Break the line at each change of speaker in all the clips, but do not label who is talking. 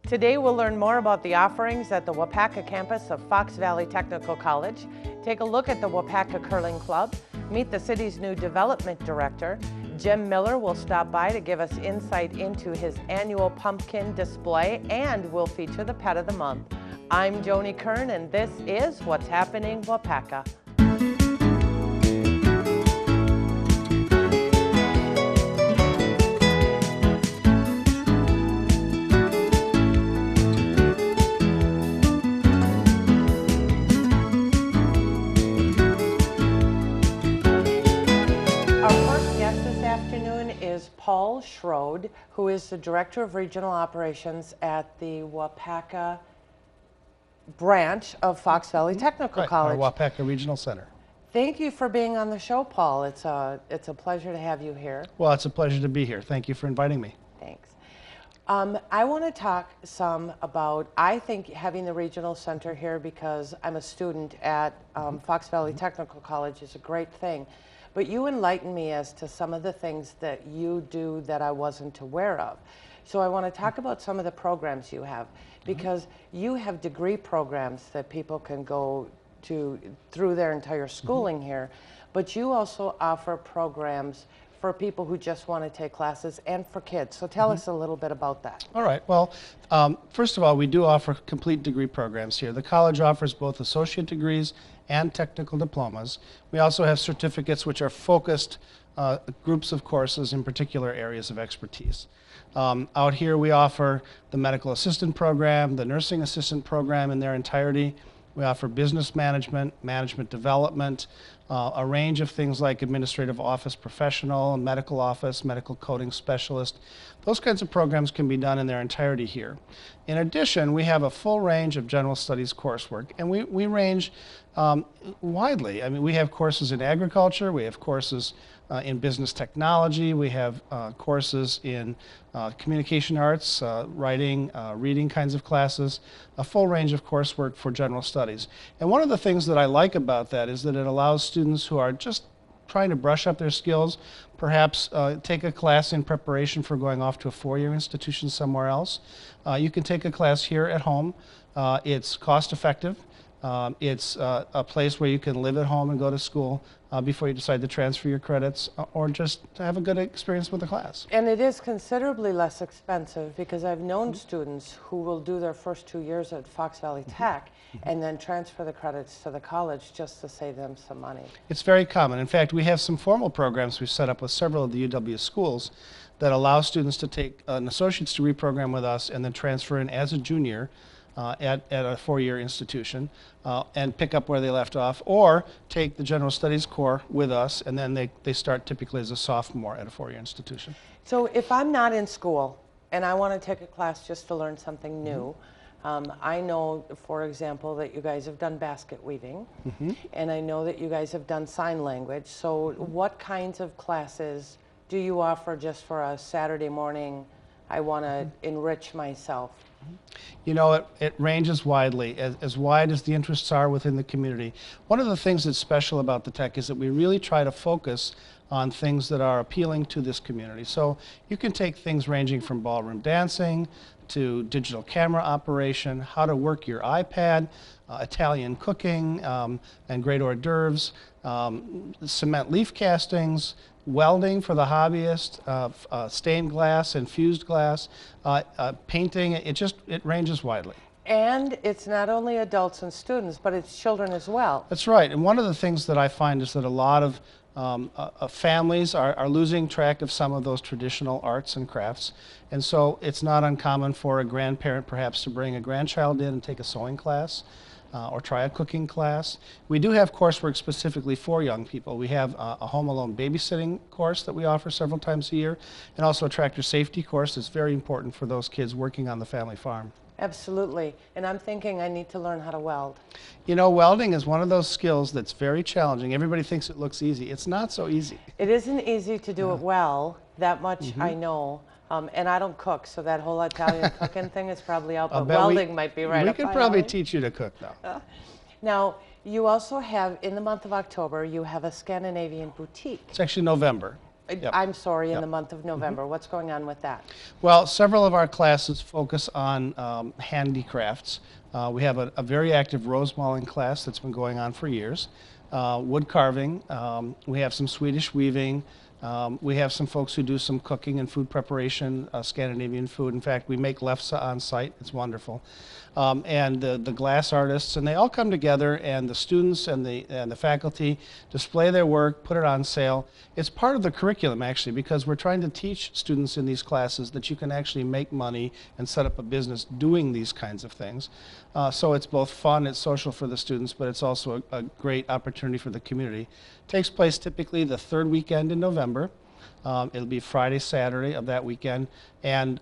Today we'll learn more about the offerings at the Waupaca campus of Fox Valley Technical College, take a look at the Waupaca Curling Club, meet the city's new development director. Jim Miller will stop by to give us insight into his annual pumpkin display, and we'll feature the pet of the month. I'm Joni Kern, and this is What's Happening Waupaca. Is Paul Schroed, who is the Director of Regional Operations at the Waupaca branch of Fox Valley Technical College.
Our Waupaca Regional Center.
Thank you for being on the show, Paul. It's a pleasure to have you here.
Well, it's a pleasure to be here. Thank you for inviting me.
Thanks. I want to talk some about, I think, having the regional center here because I'm a student at Fox Valley Technical College is a great thing. But you enlightened me as to some of the things that you do that I wasn't aware of. So I want to talk about some of the programs you have, because you have degree programs that people can go to through their entire schooling here, but you also offer programs for people who just want to take classes and for kids. So tell us a little bit about that.
All right. Well, first of all, we do offer complete degree programs here. The college offers both associate degrees and technical diplomas. We also have certificates which are focused groups of courses in particular areas of expertise. Out here we offer the medical assistant program, the nursing assistant program in their entirety. We offer business management, management development, a range of things like administrative office professional, medical office, medical coding specialist. Those kinds of programs can be done in their entirety here. In addition, we have a full range of general studies coursework, and we range widely. I mean, we have courses in agriculture, we have courses in business technology, we have courses in communication arts, writing, reading kinds of classes, a full range of coursework for general studies. And one of the things that I like about that is that it allows students who are just trying to brush up their skills, perhaps take a class in preparation for going off to a four-year institution somewhere else. You can take a class here at home. It's cost-effective. It's a place where you can live at home and go to school before you decide to transfer your credits or just have a good experience with the class.
And it is considerably less expensive because I've known students who will do their first 2 years at Fox Valley Tech and then transfer the credits to the college just to save them some money.
It's very common. In fact, we have some formal programs we've set up with several of the UW schools that allow students to take an associate's degree program with us and then transfer in as a junior at a four-year institution and pick up where they left off, or take the general studies core with us and then they start typically as a sophomore at a four-year institution.
So if I'm not in school and I want to take a class just to learn something new, I know, for example, that you guys have done basket weaving, and I know that you guys have done sign language. So what kinds of classes do you offer just for a Saturday morning, I want to enrich myself?
You know, it ranges widely, as wide as the interests are within the community. One of the things that's special about the Tech is that we really try to focus on things that are appealing to this community. So you can take things ranging from ballroom dancing to digital camera operation, how to work your iPad, Italian cooking, and great hors d'oeuvres, cement leaf castings, welding for the hobbyist, stained glass and fused glass, painting. It ranges widely.
And it's not only adults and students, but it's children as well.
That's right. And one of the things that I find is that a lot of families are losing track of some of those traditional arts and crafts. And so it's not uncommon for a grandparent perhaps to bring a grandchild in and take a sewing class. Or try a cooking class. We do have coursework specifically for young people. We have a home alone babysitting course that we offer several times a year, and also a tractor safety course that's very important for those kids working on the family farm.
Absolutely. And I'm thinking I need to learn how to weld.
You know, welding is one of those skills that's very challenging. Everybody thinks it looks easy. It's not so easy.
It isn't easy to do it well. That much I know. And I don't cook, so that whole Italian cooking thing is probably out, but welding might be right up my alley.
We could probably teach you to cook, though.
Now, you also have, in the month of October, you have a Scandinavian boutique.
It's actually November. Yep.
I'm sorry, in
Yep.
the month of November. What's going on with that?
Well, several of our classes focus on handicrafts. We have a very active rose mauling class that's been going on for years. Wood carving. We have some Swedish weaving. We have some folks who do some cooking and food preparation, Scandinavian food. In fact, we make lefse on site. It's wonderful. And the glass artists, and they all come together, and the students and the faculty display their work, put it on sale. It's part of the curriculum, actually, because we're trying to teach students in these classes that you can actually make money and set up a business doing these kinds of things. So it's both fun, it's social for the students, but it's also a great opportunity for the community. It takes place typically the third weekend in November. It'll be Friday, Saturday of that weekend, and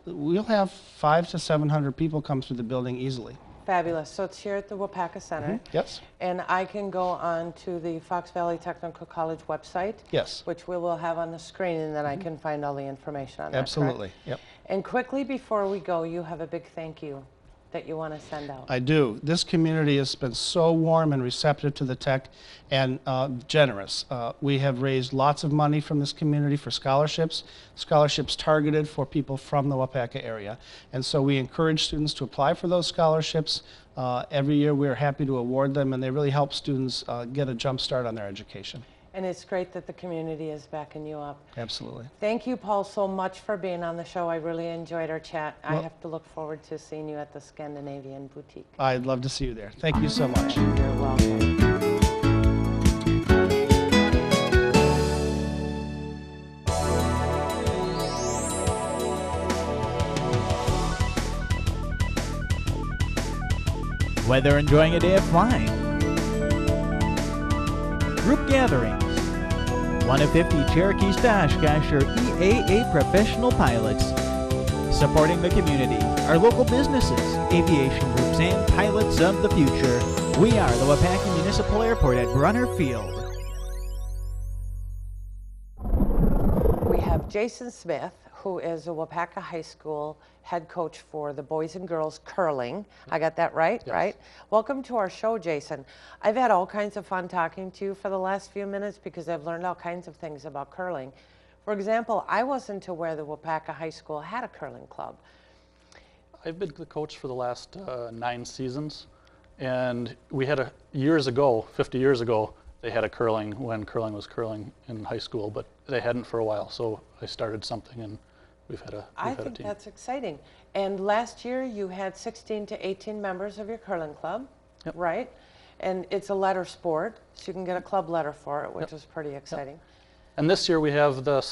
we'll have 500 to 700 people come through the building easily.
Fabulous. So it's here at the Waupaca Center.
Yes.
And I can go on to the Fox Valley Technical College website.
Yes.
Which we will have on the screen, and then I can find all the information on that.
Absolutely.
Correct?
Yep.
And quickly before we go, you have a big thank you that you want to send out.
I do. This community has been so warm and receptive to the tech and generous. We have raised lots of money from this community for scholarships targeted for people from the Waupaca area. And so we encourage students to apply for those scholarships. Every year we're happy to award them, and they really help students get a jump start on their education.
And it's great that the community is backing you up.
Absolutely.
Thank you, Paul, so much for being on the show. I really enjoyed our chat. I
Well,
have to look forward to seeing you at the Scandinavian boutique.
I'd love to see you there. Thank you so much.
You're welcome.
Whether enjoying a day of flying, group gatherings, one of 50 Cherokee Stash Casher EAA professional pilots, supporting the community, our local businesses, aviation groups, and pilots of the future, we are the Waupaca Municipal Airport at Brunner Field.
We have Jason Smith, who is a Waupaca High School head coach for the boys and girls curling. I got that right,
Yes.
right? Welcome to our show, Jason. I've had all kinds of fun talking to you for the last few minutes because I've learned all kinds of things about curling. For example, I wasn't aware the Waupaca High School had a curling club.
I've been the coach for the last 9 seasons, and we had years ago, 50 years ago, they had a curling when curling was curling in high school, but they hadn't for a while. So I started something, and we've had a
I
team.
think that's exciting. And last year you had 16 to 18 members of your curling club,
Yep.
right? And it's a letter sport, so you can get a club letter for it, which
Yep.
is pretty exciting.
And this year we have the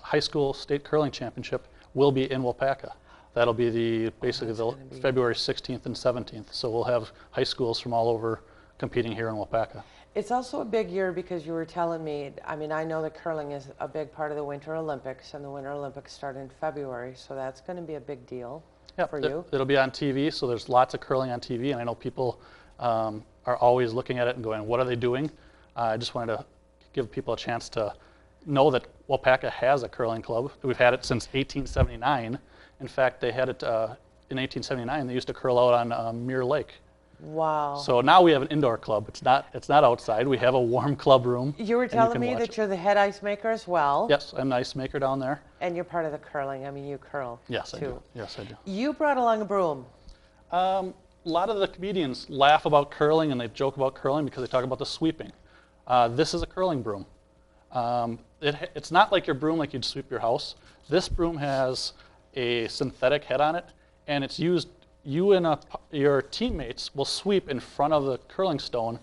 high school state curling championship will be in Waupaca. That'll be basically the
gonna be-
February 16th and 17th. So we'll have high schools from all over competing here in Waupaca.
It's also a big year because you were telling me, I mean, I know that curling is a big part of the Winter Olympics, and the Winter Olympics start in February, so that's going to be a big deal for you.
It'll be on TV, so there's lots of curling on TV, and I know people are always looking at it and going, what are they doing? I just wanted to give people a chance to know that Waupaca has a curling club. We've had it since 1879. In fact, they had it in 1879. They used to curl out on Mirror Lake.
Wow.
So now we have an indoor club. It's not outside. We have a warm club room.
You were
and
telling
can
me
watch
that
it.
you're the head ice maker as well.
Yes, I'm an ice maker down there.
And you're part of the curling. I mean, you curl
Yes, I
too.
do. Yes, I do.
You brought along a broom.
A lot of the comedians laugh about curling and they joke about curling because they talk about the sweeping. This is a curling broom. It's not like your broom like you'd sweep your house. This broom has a synthetic head on it, and it's used, you and your teammates will sweep in front of the curling stone,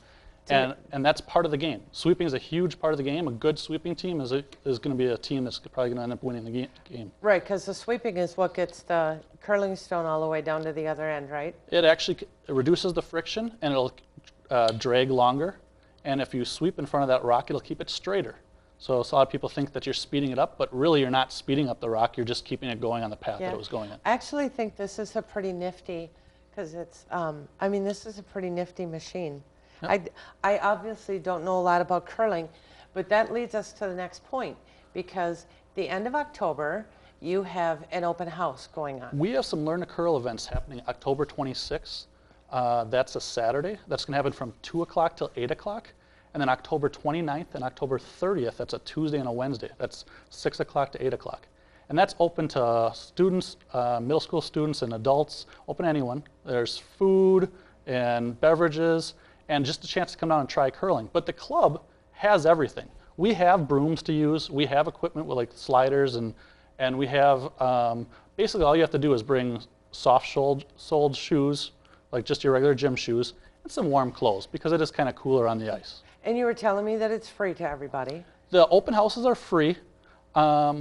and that's part of the game. Sweeping is a huge part of the game. A good sweeping team is going to be a team that's probably going to end up winning the game.
Right, because the sweeping is what gets the curling stone all the way down to the other end, right?
It actually reduces the friction, and it'll drag longer. And if you sweep in front of that rock, it'll keep it straighter. So a lot of people think that you're speeding it up, but really you're not speeding up the rock. You're just keeping it going on the path that it was going on.
I actually think this is a pretty nifty, because it's, I mean, this is a pretty nifty machine.
Yep.
I obviously don't know a lot about curling, but that leads us to the next point, because the end of October, you have an open house going on.
We have some Learn to Curl events happening October 26th. That's a Saturday. That's going to happen from 2 o'clock till 8 o'clock. And then October 29th and October 30th, that's a Tuesday and a Wednesday. That's 6 o'clock to 8 o'clock. And that's open to students, middle school students and adults, open to anyone. There's food and beverages and just a chance to come down and try curling. But the club has everything. We have brooms to use. We have equipment with like sliders and we have, basically all you have to do is bring soft-soled shoes, like just your regular gym shoes, and some warm clothes because it is kind of cooler on the ice.
And you were telling me that it's free to everybody.
The open houses are free.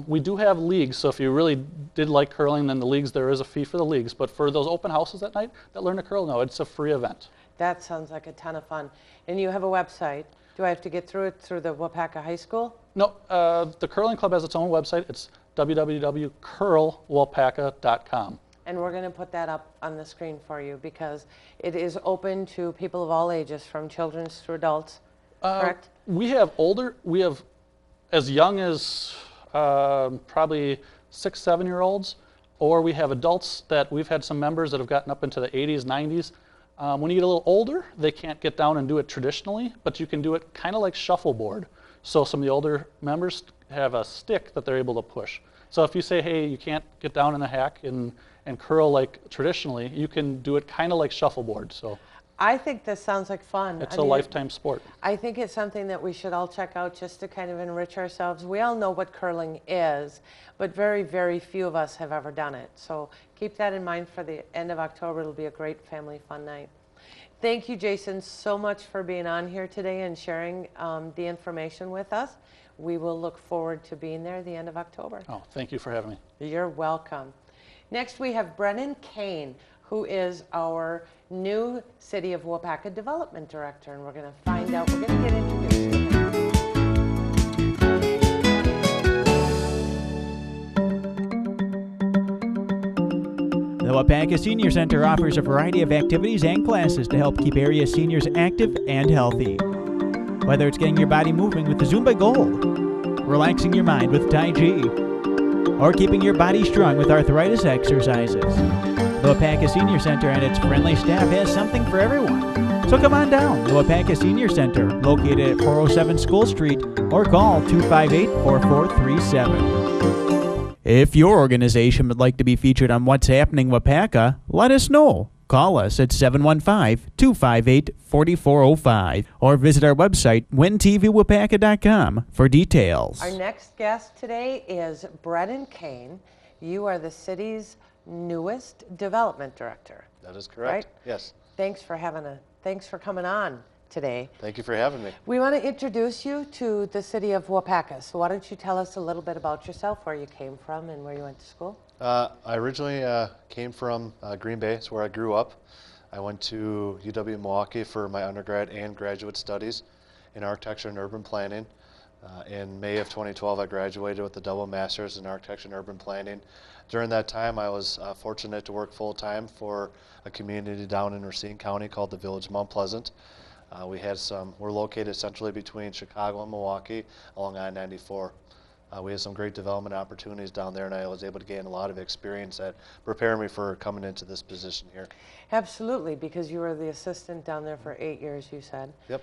We do have leagues, so if you really did like curling, then the leagues, there is a fee for the leagues. But for those open houses at night that learn to curl, no, it's a free event.
That sounds like a ton of fun. And you have a website. Do I have to get through it through the Waupaca High School?
No, the curling club has its own website. It's www.curlwaupaca.com.
And we're going to put that up on the screen for you because it is open to people of all ages, from children to adults, correct?
We have as young as probably 6, 7-year-olds, or we have adults that we've had some members that have gotten up into the 80s, 90s. When you get a little older, they can't get down and do it traditionally, but you can do it kind of like shuffleboard. So some of the older members have a stick that they're able to push. So if you say, hey, you can't get down in the hack and curl like traditionally, you can do it kind of like shuffleboard. So
I think this sounds like fun.
it's a lifetime sport.
I think it's something that we should all check out just to kind of enrich ourselves. We all know what curling is, but very, very few of us have ever done it. So keep that in mind for the end of October. It'll be a great family fun night. Thank you, Jason, so much for being on here today and sharing the information with us. We will look forward to being there at the end of October.
Oh, thank you for having me.
You're welcome. Next, we have Brennan Kane, who is our new City of Waupaca Development Director, and we're going to find out, we're going to get introduced to him.
The Waupaca Senior Center offers a variety of activities and classes to help keep area seniors active and healthy. Whether it's getting your body moving with the Zumba Gold, relaxing your mind with Tai Chi, or keeping your body strong with arthritis exercises, the Waupaca Senior Center and its friendly staff has something for everyone. So come on down, the Waupaca Senior Center, located at 407 School Street, or call 258-4437. If your organization would like to be featured on What's Happening Waupaca, let us know. Call us at 715-258-4405 or visit our website, wintvwaupaca.com, for details.
Our next guest today is Brennan Kane. You are the city's newest development director.
That is correct.
Right?
Yes.
Thanks for coming on today.
Thank you for having me.
We want to introduce you to the city of Waupaca. So why don't you tell us a little bit about yourself, where you came from and where you went to school?
I originally came from Green Bay. It's where I grew up. I went to UW-Milwaukee for my undergrad and graduate studies in architecture and urban planning. In May of 2012, I graduated with a double master's in architecture and urban planning. During that time, I was fortunate to work full-time for a community down in Racine County called the Village of Mount Pleasant. We're located centrally between Chicago and Milwaukee along I-94. We had some great development opportunities down there, and I was able to gain a lot of experience that prepared me for coming into this position here.
Absolutely, because you were the assistant down there for 8 years, you said.
Yep.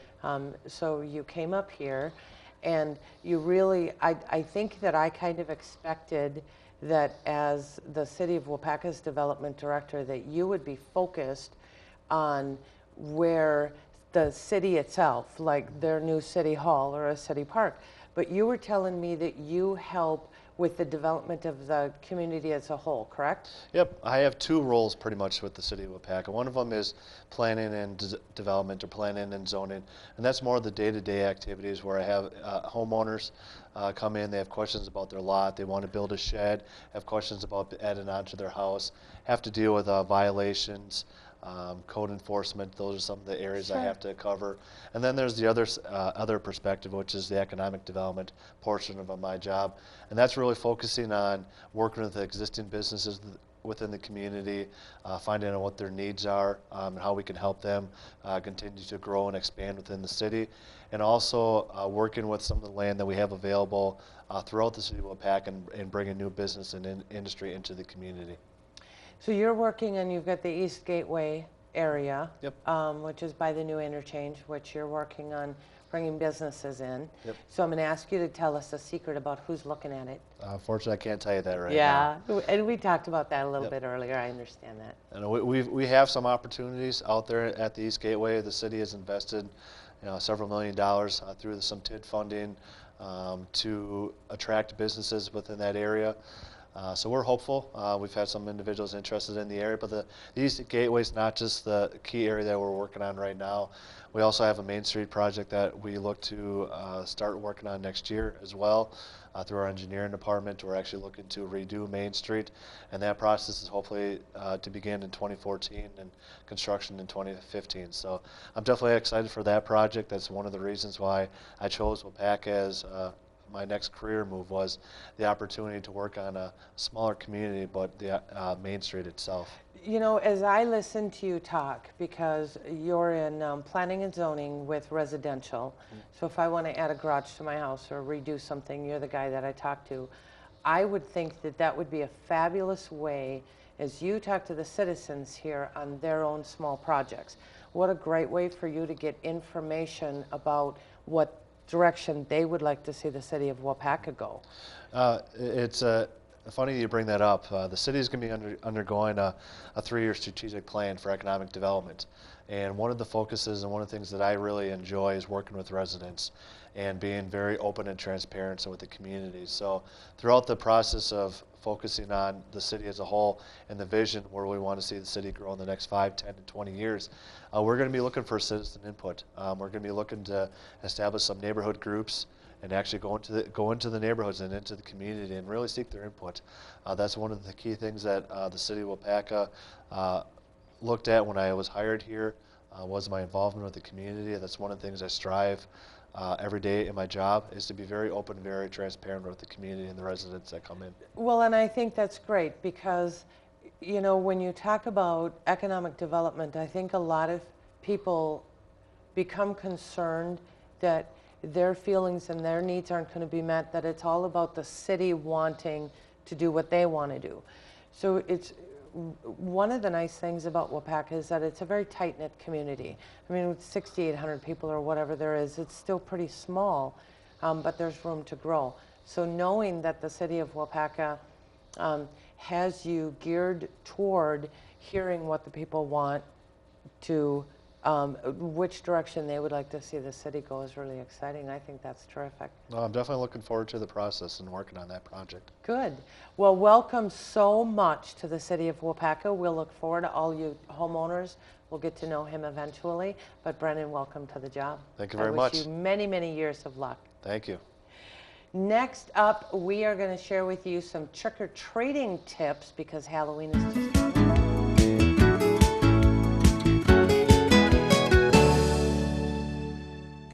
So you came up here, and you really, I think that I kind of expected that as the City of Waupaca's development director, that you would be focused on where the city itself, like their new city hall or a city park. But you were telling me that you help with the development of the community as a whole, correct?
Yep, I have two roles pretty much with the City of Waupaca. One of them is planning and development, or planning and zoning, and that's more of the day-to-day activities where I have homeowners come in, they have questions about their lot, they want to build a shed, have questions about adding on to their house, have to deal with violations, code enforcement. Those are some of the areas I have to cover. And then there's the other perspective, which is the economic development portion of my job. And that's really focusing on working with the existing businesses within the community, finding out what their needs are, and how we can help them continue to grow and expand within the city. And also working with some of the land that we have available throughout the city of Waupaca and bringing new business and industry into the community.
So you're working, and you've got the East Gateway area,
Yep.
which is by the new interchange, which you're working on bringing businesses in.
Yep.
So I'm going to ask you to tell us a secret about who's looking at it.
Unfortunately, I can't tell you that right now.
Yeah, and we talked about that a little bit earlier. I understand that.
And we have some opportunities out there at the East Gateway. The city has invested, several $millions through some TID funding to attract businesses within that area. So we're hopeful. We've had some individuals interested in the area, but the East Gateway is not just the key area that we're working on right now. We also have a Main Street project that we look to start working on next year as well. Through our engineering department, we're actually looking to redo Main Street, and that process is hopefully to begin in 2014 and construction in 2015. So I'm definitely excited for that project. That's one of the reasons why I chose Waupaca as my next career move, was the opportunity to work on a smaller community, but the Main Street itself.
You know, as I listen to you talk, because you're in planning and zoning with residential, so if I want to add a garage to my house or redo something, you're the guy that I talk to. I would think that that would be a fabulous way, as you talk to the citizens here on their own small projects. What a great way for you to get information about what direction they would like to see the city of Waupaca go.
It's funny you bring that up. The city is going to be undergoing a 3-year strategic plan for economic development. And one of the focuses and one of the things that I really enjoy is working with residents and being very open and transparent with the community. So throughout the process of focusing on the city as a whole and the vision where we want to see the city grow in the next 5, 10, and 20 years, we're going to be looking for citizen input. We're going to be looking to establish some neighborhood groups and actually go into the neighborhoods and into the community and really seek their input. That's one of the key things that the city of Waupaca looked at when I was hired here, was my involvement with the community. That's one of the things I strive every day in my job, is to be very open, very transparent with the community and the residents that come in.
Well, and I think that's great because, you know, when you talk about economic development, I think a lot of people become concerned that their feelings and their needs aren't going to be met, that it's all about the city wanting to do what they want to do. So it's one of the nice things about Waupaca is that it's a very tight-knit community. I mean, with 6,800 people or whatever there is, it's still pretty small, but there's room to grow. So knowing that the city of Waupaca has you geared toward hearing what the people want to, which direction they would like to see the city go is really exciting. I think that's terrific.
No, I'm definitely looking forward to the process and working on that project.
Good. Well, welcome so much to the city of Waupaca. We'll look forward to all you homeowners. We'll get to know him eventually. But Brennan, welcome to the job.
Thank you very much.
I wish you many, many years of luck.
Thank you.
Next up, we are going to share with you some trick-or-treating tips because Halloween is just...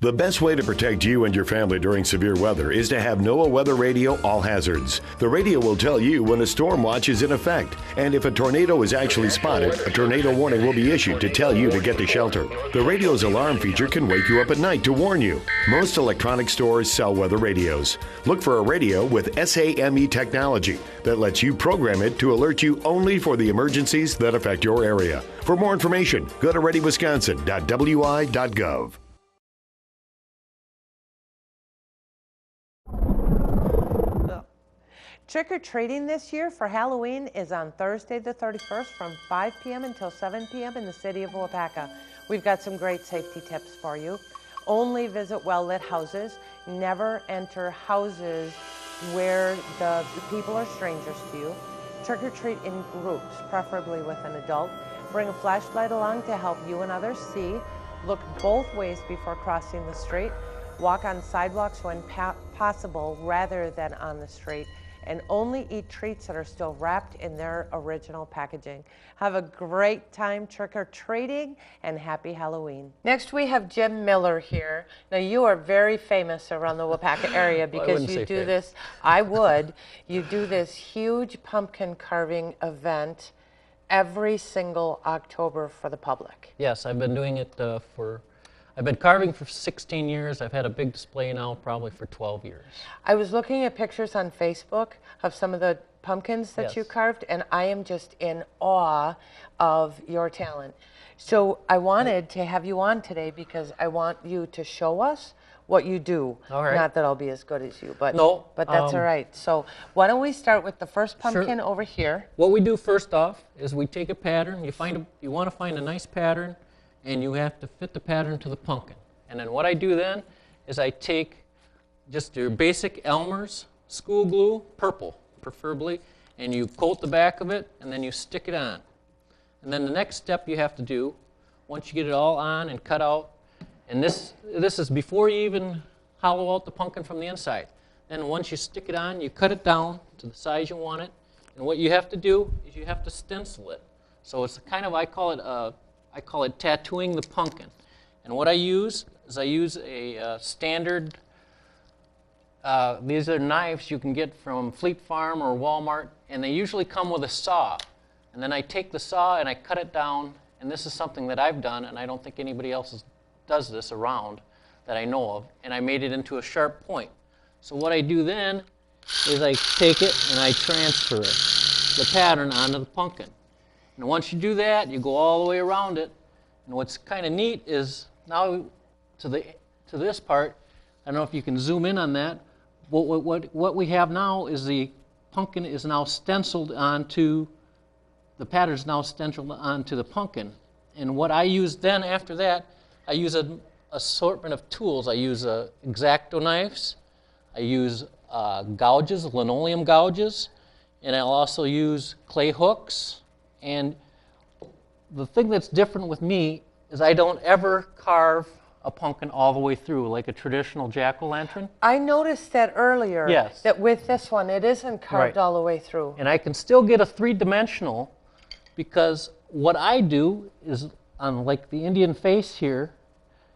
The best way to protect you and your family during severe weather is to have NOAA Weather Radio All Hazards. The radio will tell you when a storm watch is in effect, and if a tornado is actually spotted, a tornado warning will be issued to tell you to get to shelter. The radio's alarm feature can wake you up at night to warn you. Most electronic stores sell weather radios. Look for a radio with SAME technology that lets you program it to alert you only for the emergencies that affect your area. For more information, go to readywisconsin.wi.gov.
Trick-or-treating this year for Halloween is on Thursday the 31st from 5 p.m. until 7 p.m. in the city of Waupaca. We've got some great safety tips for you. Only visit well-lit houses. Never enter houses where the people are strangers to you. Trick-or-treat in groups, preferably with an adult. Bring a flashlight along to help you and others see. Look both ways before crossing the street. Walk on sidewalks when possible rather than on the street. And only eat treats that are still wrapped in their original packaging. Have a great time trick-or-treating and happy Halloween. Next we have Jim Miller here. Now you are very famous around the Waupaca area because you do this, I would, you do this huge pumpkin carving event every single October for the public.
Yes, I've been doing it I've been carving for 16 years. I've had a big display now probably for 12 years.
I was looking at pictures on Facebook of some of the pumpkins that you carved, and I am just in awe of your talent. So I wanted to have you on today because I want you to show us what you do.
All right.
Not that I'll be as good as you, but
No,
but that's all right. So why don't we start with the first pumpkin over here?
What we do first off is we take a pattern. You want to find a nice pattern, and you have to fit the pattern to the pumpkin. And then what I do then is I take just your basic Elmer's school glue, purple preferably, and you coat the back of it, and then you stick it on. And then the next step you have to do, once you get it all on and cut out, and this is before you even hollow out the pumpkin from the inside. Then once you stick it on, you cut it down to the size you want it, and what you have to do is you have to stencil it. So it's kind of, I call it tattooing the pumpkin. And what I use is I use a standard, these are knives you can get from Fleet Farm or Walmart, and they usually come with a saw. And then I take the saw and I cut it down, and this is something that I've done, and I don't think anybody else does this around that I know of, and I made it into a sharp point. So what I do then is I take it and I transfer it, the pattern onto the pumpkin. And once you do that, you go all the way around it. And what's kind of neat is now to this part, I don't know if you can zoom in on that. What we have now is the pumpkin is now stenciled onto, the pattern is now stenciled onto the pumpkin. And what I use then after that, I use an assortment of tools. I use X-Acto knives. I use gouges, linoleum gouges, and I'll also use clay hooks. And the thing that's different with me is I don't ever carve a pumpkin all the way through like a traditional jack-o'-lantern.
I noticed that earlier.
Yes.
That with this one, it isn't carved
Right.
all the way through.
And I can still get a three-dimensional because what I do is on like the Indian face here,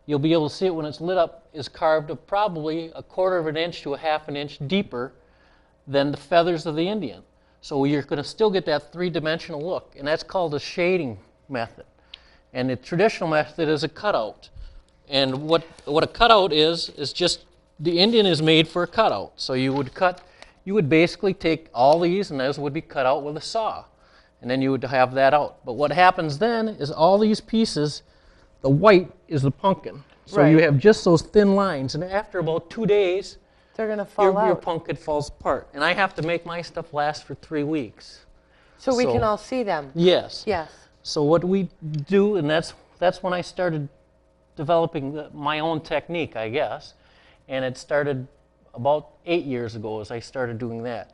you'll be able to see it when it's lit up, is carved of probably 1/4 of an inch to 1/2 an inch deeper than the feathers of the Indian. So you're going to still get that three-dimensional look, and that's called a shading method. And the traditional method is a cutout. And what a cutout is just the Indian is made for a cutout. So you would basically take all these, and those would be cut out with a saw, and then you would have that out. But what happens then is all these pieces, the white is the pumpkin. So you
Right.
have just those thin lines, and after about 2 days,
They're going to fall
your
out.
pumpkin falls apart. And I have to make my stuff last for 3 weeks.
So we
so-
can all see them.
Yes.
Yes.
So what we do, and that's when I started developing my own technique, I guess. And it started about 8 years ago as I started doing that.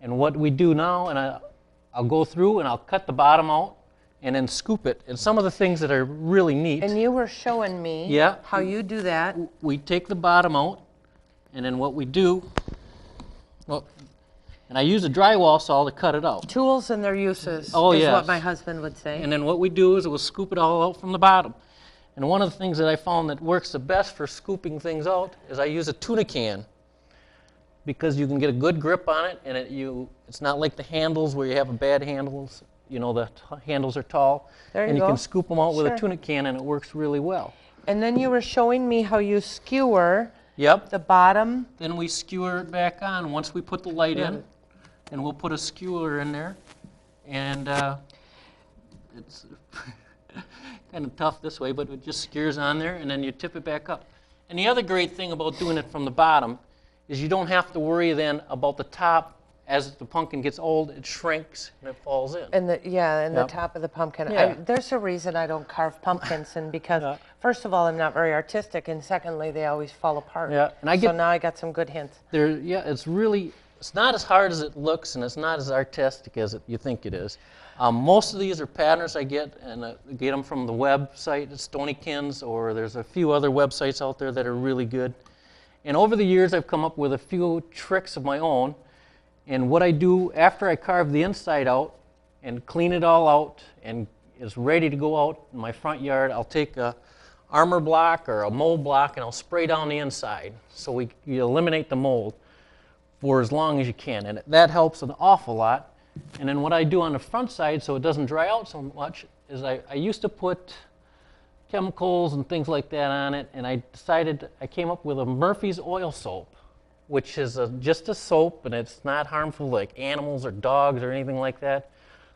And what we do now, and I'll go through and I'll cut the bottom out and then scoop it. And some of the things that are really neat,
And you were showing me
Yeah.
how you do that.
we take the bottom out, and then what we do, and I use a drywall saw to cut it out.
Tools and their uses
Oh,
is
yes.
what my husband would say.
And then what we do is we'll scoop it all out from the bottom. And one of the things that I found that works the best for scooping things out is I use a tuna can, because you can get a good grip on it, and it's not like the handles where you have a bad handles. You know, the handles are tall.
There you
and you
go.
can scoop them out with
Sure.
a tuna can, and it works really well.
And then you were showing me how you skewer
Yep.
the bottom.
Then we skewer it back on once we put the light in, and we'll put a skewer in there, and it's kind of tough this way, but it just skewers on there, and then you tip it back up. And the other great thing about doing it from the bottom is you don't have to worry then about the top. As the pumpkin gets old, it shrinks and it falls in.
And the
Yep.
the top of the pumpkin.
Yeah.
There's a reason I don't carve pumpkins, and because
Yeah.
first of all, I'm not very artistic, and secondly, they always fall apart.
Yeah, and I
so
get-
now I got some good hints.
It's not as hard as it looks, and it's not as artistic as you think it is. Most of these are patterns I get, and I get them from the website, Stonykins, or there's a few other websites out there that are really good. And over the years, I've come up with a few tricks of my own. And what I do after I carve the inside out and clean it all out and it's ready to go out in my front yard, I'll take a armor block or a mold block and I'll spray down the inside so you eliminate the mold for as long as you can. And that helps an awful lot. And then what I do on the front side so it doesn't dry out so much is I used to put chemicals and things like that on it, and I came up with a Murphy's oil soap, which is just a soap, and it's not harmful like animals or dogs or anything like that.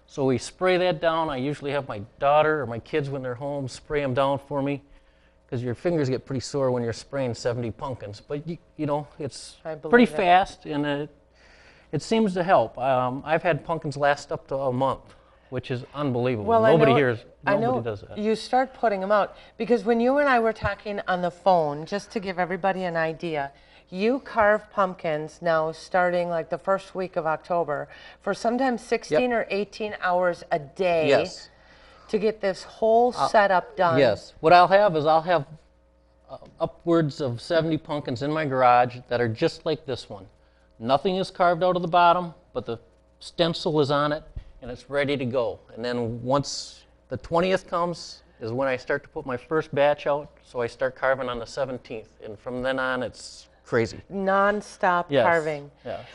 So we spray that down. I usually have my daughter or my kids when they're home spray them down for me. because your fingers get pretty sore when you're spraying 70 pumpkins. But you know, it's
I believe
pretty
it.
fast, and it seems to help. I've had pumpkins last up to a month, which is unbelievable.
Well,
Nobody
I know
does that.
you start putting them out because when you and I were talking on the phone, just to give everybody an idea, you carve pumpkins now starting like the first week of October for sometimes 16 or 18 hours a day
Yes.
to get this whole setup done.
Yes. What I'll have is upwards of 70 pumpkins in my garage that are just like this one. Nothing is carved out of the bottom, but the stencil is on it, and it's ready to go. And then once the 20th comes is when I start to put my first batch out, so I start carving on the 17th. And from then on, it's crazy.
Non-stop
Yes.
carving.
Yes.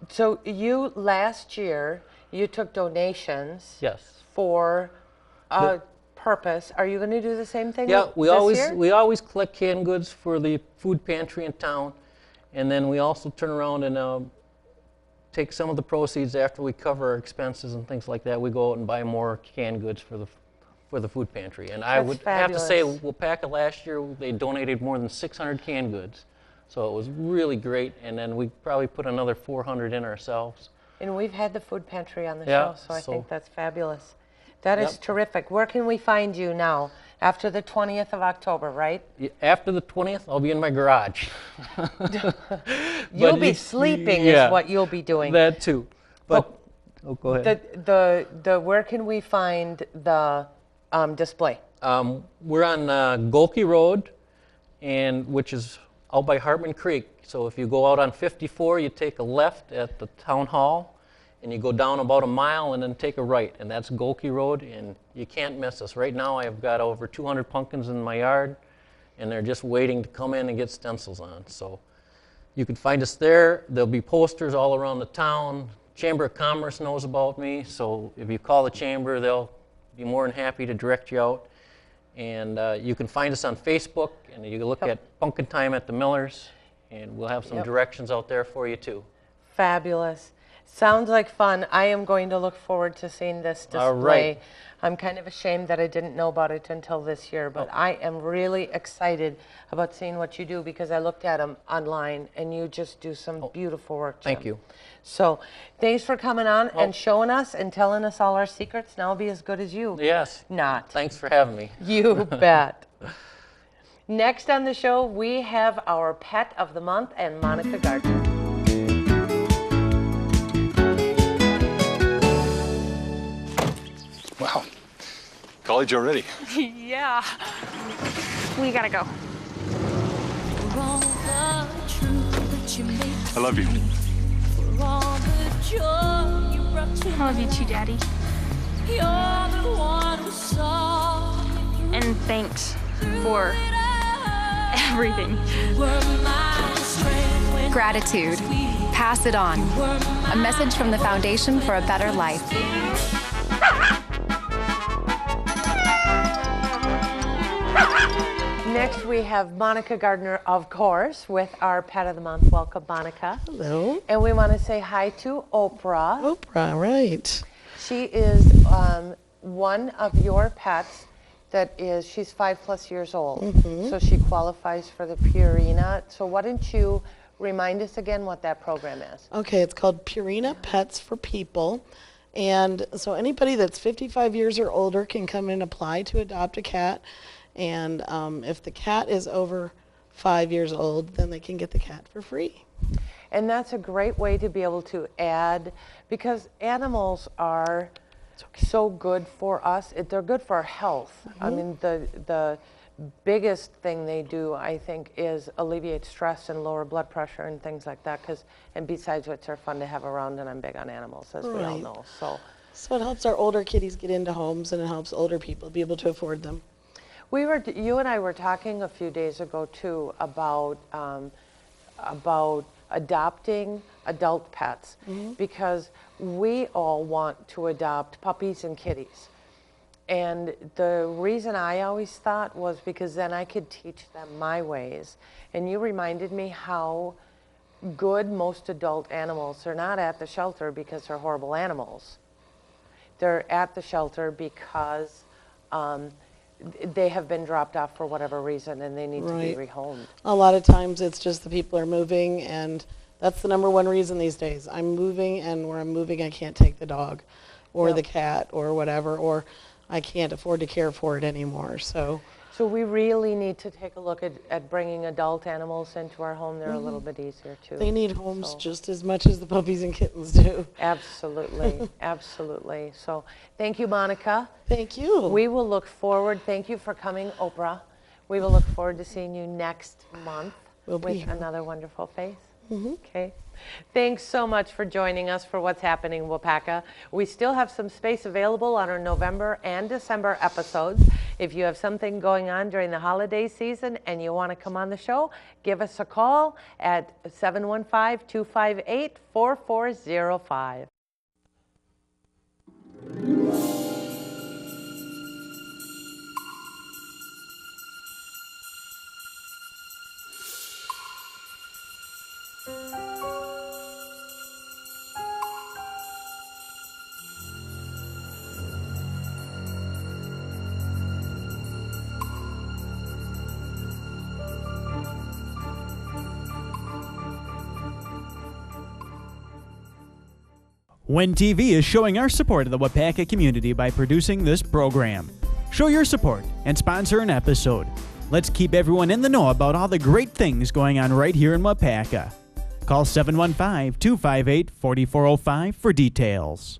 So you, last year, you took donations
Yes.
for a purpose. Are you going to do the same thing
Yeah,
this year?
we always collect canned goods for the food pantry in town, and then we also turn around and take some of the proceeds after we cover our expenses and things like that. We go out and buy more canned goods for the food pantry. And I
That's
would have to say,
fabulous.
Waupaca last year, they donated more than 600 canned goods, so it was really great. And then we probably put another 400 in ourselves.
And we've had the food pantry on the
Yeah,
show, so I
so-
think that's fabulous. That is
Yep.
terrific. Where can we find you now? After the 20th of October, right?
After the 20th, I'll be in my garage.
You'll
But
be
it's-
sleeping
yeah,
is what you'll be doing.
That too. But go ahead.
The where can we find the display?
We're on Golke Road, and which is out by Hartman Creek. So if you go out on 54, you take a left at the town hall, and you go down about a mile and then take a right, and that's Golke Road, and you can't miss us. Right now I've got over 200 pumpkins in my yard, and they're just waiting to come in and get stencils on. So you can find us there. There'll be posters all around the town. Chamber of Commerce knows about me, so if you call the chamber, they'll be more than happy to direct you out. And you can find us on Facebook, and you can look at Pumpkin Time at the Millers, and we'll have some directions out there for you too.
Fabulous. Sounds like fun. I am going to look forward to seeing this display.
All right.
I'm kind of ashamed that I didn't know about it until this year, but I am really excited about seeing what you do because I looked at them online and you just do some beautiful work, Jim.
Thank you.
So thanks for coming on and showing us and telling us all our secrets. Now I'll be as good as you.
Yes.
Not.
Thanks for having me.
You bet. Next on the show, we have our pet of the month and Monica Gardner.
Wow. College already.
Yeah. We gotta go.
I love you.
I love you too, Daddy. And thanks for everything.
Gratitude. Pass it on. A message from the Foundation for a Better Life.
Next, we have Monica Gardner, of course, with our Pet of the Month. Welcome, Monica.
Hello.
And we want to say hi to Oprah.
Oprah, right.
She is one of your pets that is, she's 5+ years old. So she qualifies for the Purina. So why don't you remind us again what that program is?
Okay, it's called Purina Pets for People. And so anybody that's 55 years or older can come and apply to adopt a cat. And if the cat is over 5 years old, then they can get the cat for free.
And that's a great way to be able to add, because animals are so good for us. They're good for our health. I mean, the biggest thing they do, I think, is alleviate stress and lower blood pressure and things like that. And besides which, they're fun to have around, and I'm big on animals, as we all
Right.
know.
So it helps our older kitties get into homes, and it helps older people be able to afford them.
You and I were talking a few days ago too about adopting adult pets, because we all want to adopt puppies and kitties. And the reason I always thought was because then I could teach them my ways. And you reminded me how good most adult animals, they're not at the shelter because they're horrible animals. They're at the shelter because they have been dropped off for whatever reason and they need to be
Right.
rehomed.
A lot of times it's just the people are moving, and that's the number one reason these days. I'm moving, and where I'm moving, I can't take the dog or
Yep.
the cat or whatever, or I can't afford to care for it anymore. So
So we really need to take a look at bringing adult animals into our home. They're a little bit easier too.
they need homes
So-
just as much as the puppies and kittens do.
Absolutely, absolutely. So thank you, Monica.
Thank you.
We will look forward, thank you for coming, Oprah. We will look forward to seeing you next month
We'll be
with
here.
another wonderful face. Okay. Thanks so much for joining us for What's Happening in Waupaca. We still have some space available on our November and December episodes. If you have something going on during the holiday season and you want to come on the show, give us a call at 715-258-4405.
WIN TV is showing our support of the Waupaca community by producing this program. Show your support and sponsor an episode. Let's keep everyone in the know about all the great things going on right here in Waupaca. Call 715-258-4405 for details.